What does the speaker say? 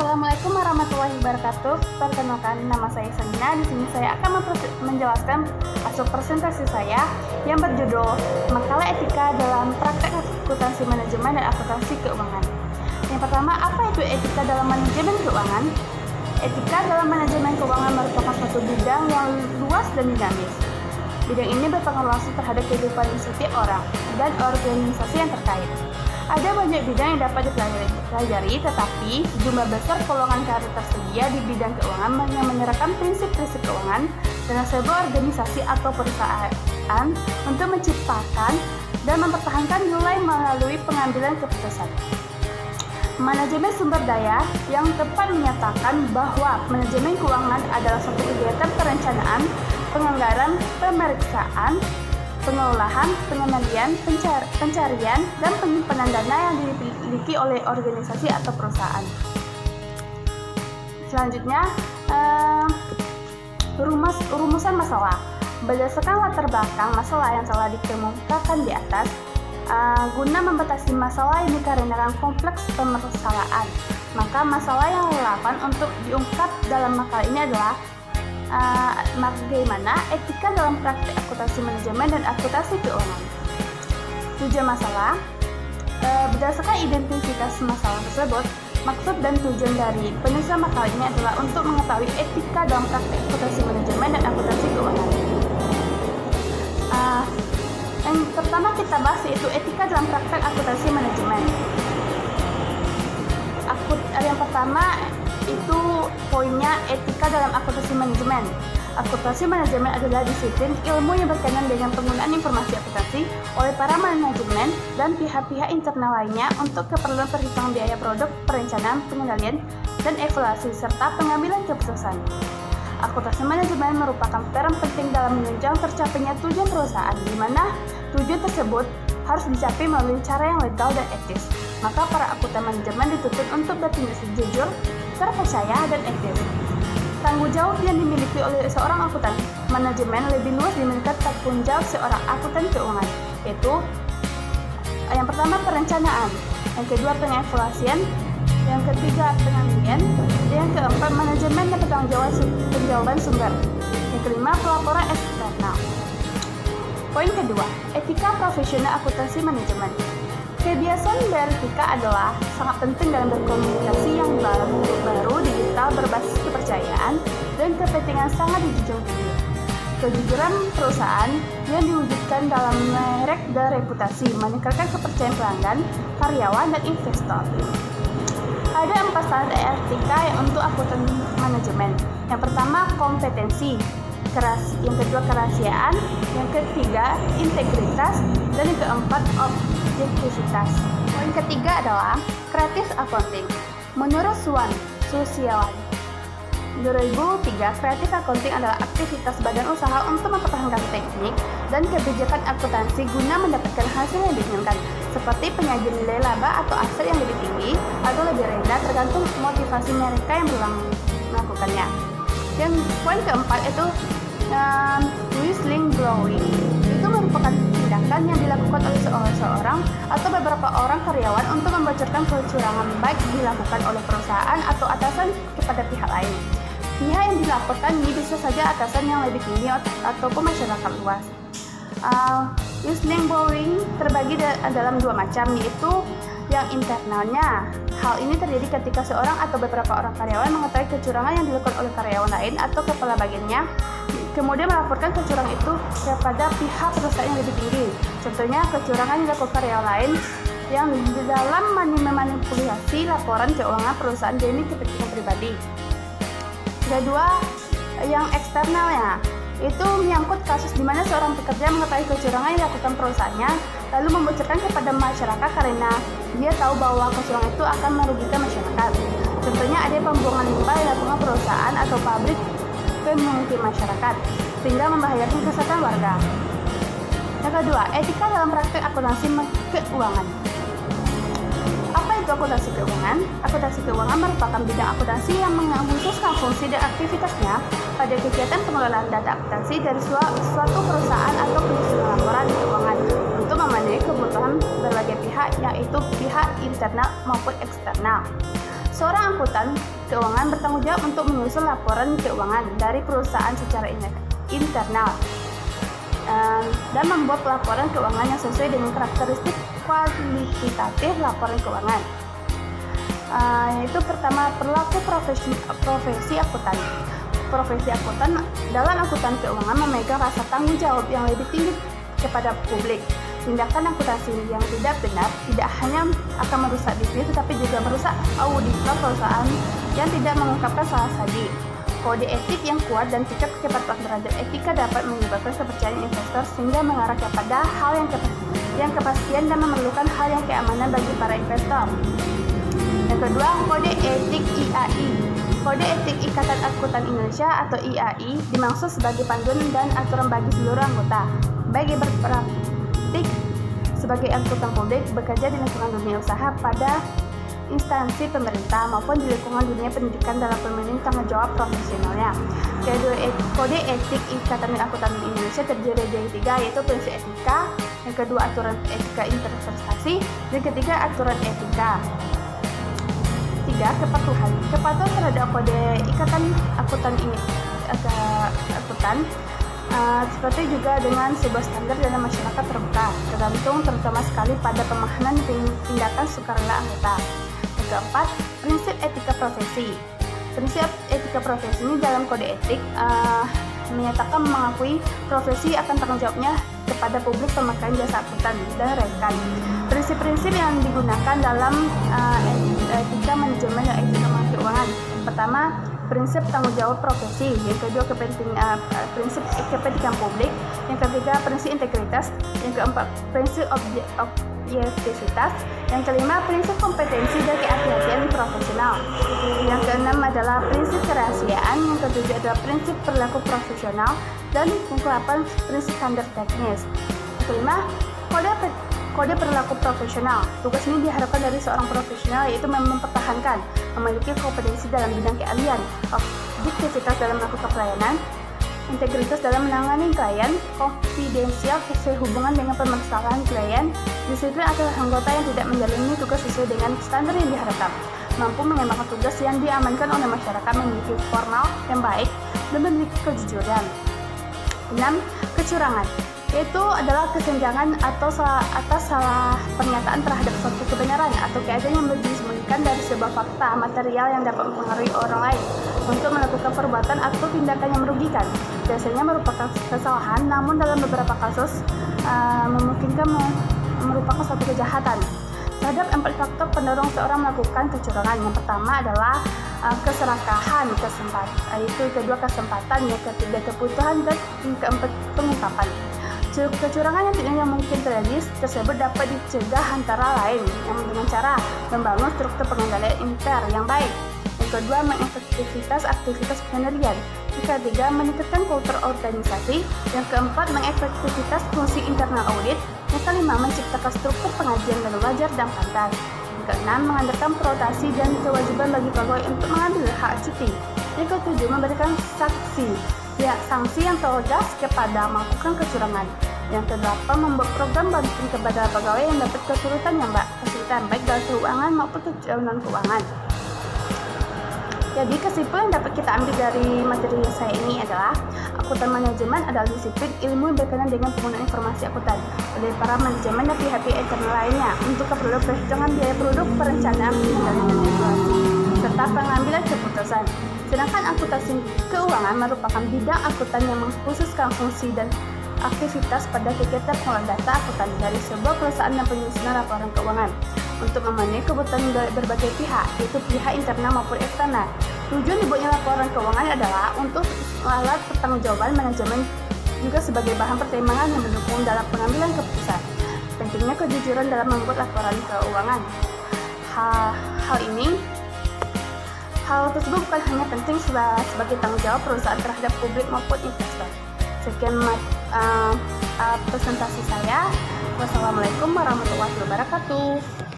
Assalamualaikum warahmatullahi wabarakatuh. Perkenalkan, nama saya Sanina. Di sini saya akan menjelaskan hasil presentasi saya yang berjudul Makalah Etika dalam Praktek Akuntansi Manajemen dan Akuntansi Keuangan. Yang pertama, apa itu etika dalam manajemen keuangan? Etika dalam manajemen keuangan merupakan suatu bidang yang luas dan dinamis. Bidang ini berpengaruh langsung terhadap kehidupan setiap orang dan organisasi yang terkait. Ada banyak bidang yang dapat dipelajari, tetapi jumlah besar peluang karir tersedia di bidang keuangan yang menyerahkan prinsip-prinsip keuangan dengan sebuah organisasi atau perusahaan untuk menciptakan dan mempertahankan nilai melalui pengambilan keputusan. Manajemen sumber daya yang tepat menyatakan bahwa manajemen keuangan adalah suatu kegiatan perencanaan, penganggaran, pemeriksaan, pengelolaan, pengendalian, pencarian, dan penyimpanan dana yang dimiliki oleh organisasi atau perusahaan. Selanjutnya, rumusan masalah. Berdasarkan latar belakang masalah yang telah dikemukakan di atas, guna membatasi masalah yang dikarenakan kompleks permasalahan, maka masalah yang relevan untuk diungkap dalam makalah ini adalah bagaimana etika dalam praktik akuntansi manajemen dan akuntansi keuangan. Tujuan masalah. Berdasarkan identifikasi masalah tersebut, maksud dan tujuan dari penulisan makalah ini adalah untuk mengetahui etika dalam praktik akuntansi manajemen dan akuntansi keuangan. Yang pertama kita bahas yaitu etika dalam praktik akuntansi manajemen. Yang pertama itu poinnya etika dalam akuntansi manajemen. Akuntansi manajemen adalah disiplin ilmu yang berkaitan dengan penggunaan informasi akuntansi oleh para manajemen dan pihak-pihak internal lainnya untuk keperluan perhitungan biaya produk, perencanaan, pengendalian, dan evaluasi serta pengambilan keputusan. Akuntansi manajemen merupakan peran penting dalam menunjang tercapainya tujuan perusahaan, di mana tujuan tersebut harus dicapai melalui cara yang legal dan etis. Maka para akuntan manajemen dituntut untuk bertindak jujur, terpercaya, dan etis. Tanggung jawab yang dimiliki oleh seorang akuntan manajemen lebih luas dibandingkan tanggung jawab seorang akuntan keuangan, yaitu yang pertama perencanaan, yang kedua pengevaluasian, yang ketiga pengambilan, yang keempat manajemen dan penjawaban sumber, yang kelima pelaporan eksternal. Poin kedua, etika profesional akuntansi manajemen. Kebiasaan beretika adalah sangat penting dalam berkomunikasi yang baru, digital, berbasis kepercayaan, dan kepentingan sangat dijunjung tinggi. Kejujuran perusahaan yang diwujudkan dalam merek dan reputasi, meningkatkan kepercayaan pelanggan, karyawan, dan investor. Ada 4 standar etika untuk akuntan manajemen. Yang pertama, kompetensi. Yang kedua, kerahasiaan. Yang ketiga, integritas. Dan yang keempat, objektivitas. Poin ketiga adalah kreatif accounting. Menurut Susiawan 2003, kreatif accounting adalah aktivitas badan usaha untuk mempertahankan teknik dan kebijakan akuntansi guna mendapatkan hasil yang diinginkan, seperti penyajian nilai laba atau aset yang lebih tinggi atau lebih rendah tergantung motivasi mereka yang melakukannya. Yang poin keempat itu whistleblowing. Itu merupakan tindakan yang dilakukan oleh seorang atau beberapa orang karyawan untuk membocorkan kecurangan baik dilakukan oleh perusahaan atau atasan kepada pihak lain. Pihak yang dilaporkan ini bisa saja atasan yang lebih tinggi ataupun masyarakat luas. Whistleblowing terbagi dalam 2 macam, yaitu yang internalnya. Hal ini terjadi ketika seorang atau beberapa orang karyawan mengetahui kecurangan yang dilakukan oleh karyawan lain atau kepala bagiannya, kemudian melaporkan kecurangan itu kepada pihak perusahaan yang lebih tinggi. Contohnya, kecurangan yang dilakukan karyawan lain yang di dalam memanipulasi laporan keuangan perusahaan demi kepentingan pribadi. Kedua, yang eksternalnya, itu menyangkut kasus di mana seorang pekerja mengetahui kecurangan yang dilakukan perusahaannya, lalu membocorkan kepada masyarakat karena dia tahu bahwa kecurangan itu akan merugikan masyarakat. Contohnya, ada pembuangan limbah yang dilakukan perusahaan atau pabrik ke pemukiman masyarakat, sehingga membahayakan kesehatan warga. Yang kedua, etika dalam praktik akuntansi keuangan. Apa itu akuntansi keuangan? Akuntansi keuangan merupakan bidang akuntansi yang mengkhususkan fungsi dan aktivitasnya pada kegiatan pengelolaan data akuntansi dari suatu perusahaan atau penyusunan laporan keuangan untuk memenuhi kebutuhan berbagai pihak, yaitu pihak internal maupun eksternal. Seorang akuntan keuangan bertanggung jawab untuk menyusun laporan keuangan dari perusahaan secara internal dan membuat laporan keuangan yang sesuai dengan karakteristik kualitatif laporan keuangan. Yaitu pertama, perilaku profesi akuntan. Profesi akuntan dalam akuntan keuangan memegang rasa tanggung jawab yang lebih tinggi kepada publik. Tindakan akuntansi yang tidak benar tidak hanya akan merusak bisnis, tetapi juga merusak auditor perusahaan yang tidak mengungkapkan salah tadi. Kode etik yang kuat dan tingkat kepatuhan terhadap etika dapat menyebabkan kepercayaan investor sehingga mengarah kepada hal yang kepastian dan memerlukan hal yang keamanan bagi para investor. Yang kedua, kode etik IAI. Kode etik Ikatan Akuntan Indonesia atau IAI dimaksud sebagai panduan dan aturan bagi seluruh anggota, baik yang berpraktik sebagai akuntan publik, bekerja di lingkungan dunia usaha pada instansi pemerintah maupun di lingkungan dunia pendidikan dalam pemenuhan tanggung jawab profesionalnya. Kedua, kode etik Ikatan Akuntan Indonesia terdiri dari 3, yaitu prinsip etika, yang kedua aturan etika investasi, dan ketiga aturan etika. 3. Kepatuhan. Kepatuhan terhadap kode Ikatan Akuntan seperti juga dengan sebuah standar dalam masyarakat terbuka, tergantung terutama sekali pada pemahaman tindakan sukarela anggota. Yang keempat, prinsip etika profesi. Prinsip etika profesi ini dalam kode etik menyatakan mengakui profesi akan tanggung jawabnya kepada publik pemakaian jasa akuntan dan rekan. Prinsip-prinsip yang digunakan dalam etika manajemen dan etika keuangan. Pertama, prinsip tanggung jawab profesi. Yang kedua, prinsip kepentingan publik. Yang ketiga, prinsip integritas. Yang keempat, prinsip objektivitas. Yang kelima, prinsip kompetensi dan kehati-hatian profesional. Yang keenam adalah prinsip kerahasiaan. Yang ketujuh adalah prinsip perilaku profesional. Dan yang ke-8, prinsip standar teknis. Yang kelima, kode perilaku profesional. Tugas ini diharapkan dari seorang profesional, yaitu mempertahankan, memiliki kompetensi dalam bidang keahlian, objektivitas dalam melakukan pelayanan, integritas dalam menangani klien, konfidensial sehubungan dengan permasalahan klien, disiplin atas anggota yang tidak menjalani tugas sesuai dengan standar yang diharapkan, mampu mengembangkan tugas yang diamankan oleh masyarakat, memiliki formal yang baik, dan memiliki kejujuran. 6. Kecurangan, yaitu adalah kesenjangan atau atas salah pernyataan terhadap suatu kebenaran atau keadaan yang disembunyikan dari sebuah fakta material yang dapat mempengaruhi orang lain untuk melakukan perbuatan atau tindakan yang merugikan. Biasanya merupakan kesalahan, namun dalam beberapa kasus memungkinkan merupakan suatu kejahatan. Terhadap 4 faktor pendorong seorang melakukan kecurangan. Yang pertama adalah keserakahan, yaitu kedua kesempatan, yang ketiga kebutuhan, dan yang keempat pengungkapan. Kecurangan yang mungkin terjadi tersebut dapat dicegah antara lain dengan cara membangun struktur pengendalian inter yang baik. Yang kedua, mengefektivitas aktivitas pengendalian. Yang ketiga, meningkatkan kultur organisasi. Yang keempat, mengefektivitas fungsi internal audit. Yang kelima, menciptakan struktur pengajian dan wajar dan pantas. Yang keenam, mengadakan protasi dan kewajiban bagi pegawai untuk mengambil hak cuti. Yang ketujuh, memberikan sanksi yang tegas kepada melakukan kecurangan. Yang kedelapan, membuat program bantuan kepada pegawai yang dapat kesulitan baik dalam keuangan maupun keuangan keuangan. Jadi kesimpulan yang dapat kita ambil dari materi saya ini adalah akuntan manajemen adalah disiplin ilmu yang berkaitan dengan penggunaan informasi akuntan oleh para manajemen dan pihak-pihak internal lainnya untuk keperluan perhitungan biaya produk, perencanaan, pengendalian dan evaluasi, serta pengambilan keputusan. Sedangkan akuntansi keuangan merupakan bidang akuntan yang mengkhususkan fungsi dan aktivitas pada kegiatan pengelolaan data akuntan dari sebuah perusahaan dan penyusunan laporan keuangan untuk memenuhi kebutuhan berbagai pihak, yaitu pihak internal maupun eksternal. Tujuan dibuatnya laporan keuangan adalah untuk alat pertanggungjawaban manajemen, juga sebagai bahan pertimbangan yang mendukung dalam pengambilan keputusan. Pentingnya kejujuran dalam membuat laporan keuangan. Hal tersebut bukan hanya penting sebagai tanggung jawab perusahaan terhadap publik maupun investor. Sekian presentasi saya. Wassalamualaikum warahmatullahi wabarakatuh.